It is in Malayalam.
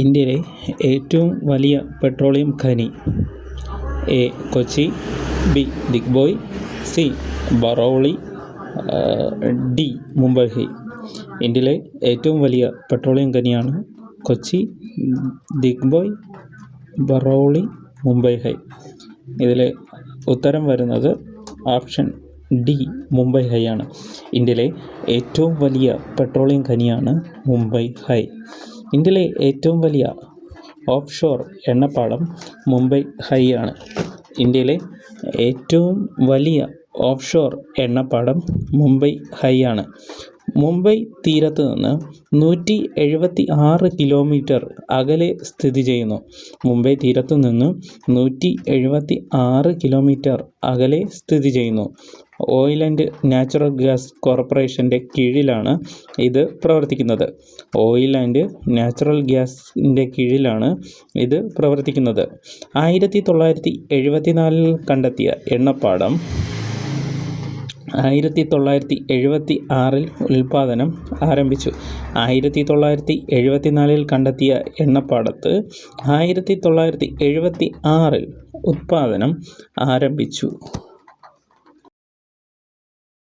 ഇന്ത്യയിലെ ഏറ്റവും വലിയ പെട്രോളിയം ഖനി. A Kochi, B Digboi, C Barauni, D Mumbai. ഇന്ത്യയിലെ ഏറ്റവും വലിയ പെട്രോളിയം ഖനിയാണ് കൊച്ചി, ദിഗ്ബോയ്, ബറൗളി, മുംബൈ. ഇതിൽ ഉത്തരം വരുന്നത് ഓപ്ഷൻ ഡി മുംബൈ ആണ്. ഇന്ത്യയിലെ ഏറ്റവും വലിയ പെട്രോളിയം ഖനിയാണ് മുംബൈ. ഇന്ത്യയിലെ ഏറ്റവും വലിയ ഓഫ് ഷോർ എണ്ണപ്പാടം മുംബൈ ആണ്. ഇന്ത്യയിലെ ഏറ്റവും വലിയ ഓഫ് ഷോർ എണ്ണപ്പാടം മുംബൈ ആണ്. മുംബൈ തീരത്ത് നിന്ന് 176 കിലോമീറ്റർ അകലെ സ്ഥിതി ചെയ്യുന്നു. മുംബൈ തീരത്തു നിന്ന് 176 കിലോമീറ്റർ അകലെ സ്ഥിതി ചെയ്യുന്നു. ഓയിൽ ആൻഡ് നാച്ചുറൽ ഗ്യാസ് കോർപ്പറേഷൻ്റെ കീഴിലാണ് ഇത് പ്രവർത്തിക്കുന്നത്. ഓയിൽ ആൻഡ് നാച്ചുറൽ ഗ്യാസിൻ്റെ കീഴിലാണ് ഇത് പ്രവർത്തിക്കുന്നത്. 1974 കണ്ടെത്തിയ എണ്ണപ്പാടം 1976 ഉൽപ്പാദനം ആരംഭിച്ചു. 1974 കണ്ടെത്തിയ എണ്ണപ്പാടത്ത് 1976 ഉൽപ്പാദനം ആരംഭിച്ചു.